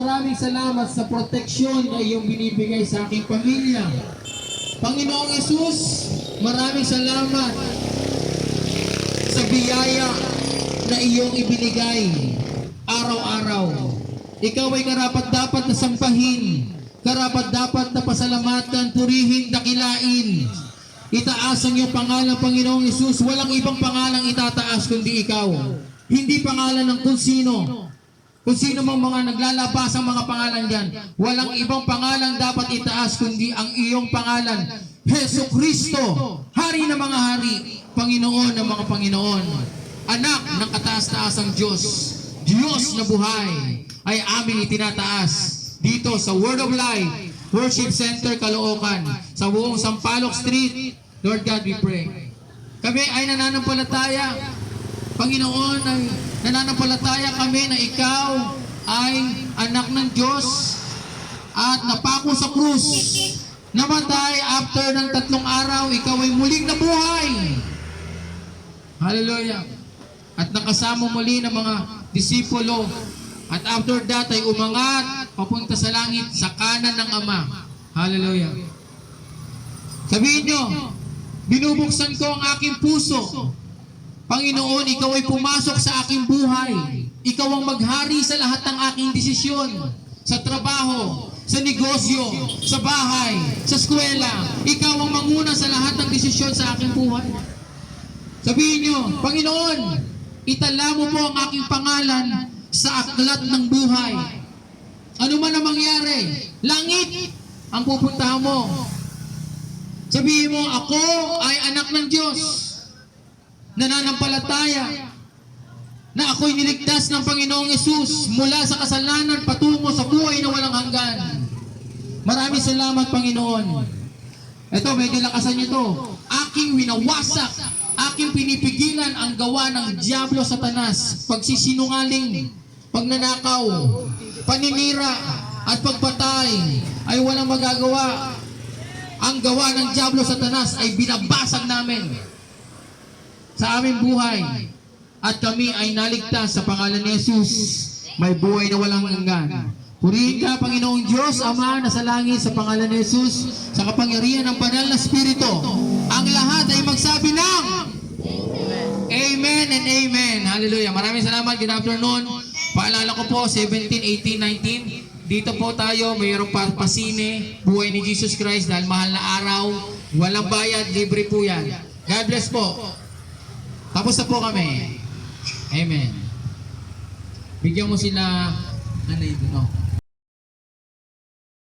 Maraming salamat sa proteksyon na iyong binibigay sa aking pamilya. Panginoong Yesus, maraming salamat sa biyaya na iyong ibinigay araw-araw. Ikaw ay karapat-dapat na sampahin, karapat-dapat na pasalamatan, purihin, dakilain. Itaas ang iyong pangalan, Panginoong Yesus. Walang ibang pangalang itataas kundi ikaw. Hindi pangalan ng kung sino. Kung sino mang mga naglalabas ang mga pangalan diyan, walang ibang pangalan dapat itaas kundi ang iyong pangalan, Hesus Kristo, Hari ng mga hari, Panginoon ng mga Panginoon, Anak ng kataas-taasang Diyos, Diyos na buhay, ay aming itinataas dito sa Word of Life Worship Center, Caloocan, sa buong Sampaloc Street. Lord God, we pray. Kami ay nananampalataya, Panginoon, ay nananampalataya kami na ikaw ay anak ng Diyos at napako sa krus. Namatay after ng 3 araw, ikaw ay muling nabuhay. Hallelujah. At nakasama muli ng mga disipulo. At after that ay umangat papunta sa langit sa kanan ng Ama. Hallelujah. Sabihin nyo, binubuksan ko ang aking puso. Panginoon, ikaw ay pumasok sa aking buhay. Ikaw ang maghari sa lahat ng aking desisyon. Sa trabaho, sa negosyo, sa bahay, sa eskwela. Ikaw ang manguna sa lahat ng desisyon sa aking buhay. Sabihin nyo, Panginoon, itala mo po ang aking pangalan sa aklat ng buhay. Ano man ang mangyari, langit ang pupuntahan mo. Sabihin mo, ako ay anak ng Diyos. Nananampalataya na ako'y niligtas ng Panginoong Yesus mula sa kasalanan patungo sa buhay na walang hanggan. Maraming salamat, Panginoon. Ito, medyo lakasan nyo ito. Aking winawasak, aking pinipigilan ang gawa ng Diablo Satanas, pagsisinungaling, pagnanakaw, paninira, at pagpatay ay walang magagawa. Ang gawa ng Diablo Satanas ay binabasag namin sa aming buhay, at kami ay naligtas sa pangalan ni Jesus. May buhay na walang hanggan. Purihin ka, Panginoong Diyos, Ama na sa langit, sa pangalan ni Jesus, sa kapangyarihan ng banal na Espiritu. Ang lahat ay magsabi ng Amen and Amen. Hallelujah. Maraming salamat. Good afternoon. Paalala ko po, 17, 18, 19. Dito po tayo, mayroong pasine, buhay ni Jesus Christ, dahil mahal na araw, walang bayad, libre po yan. God bless po. Tapos na po kami. Amen. Bigyan mo sila, ano ito, no?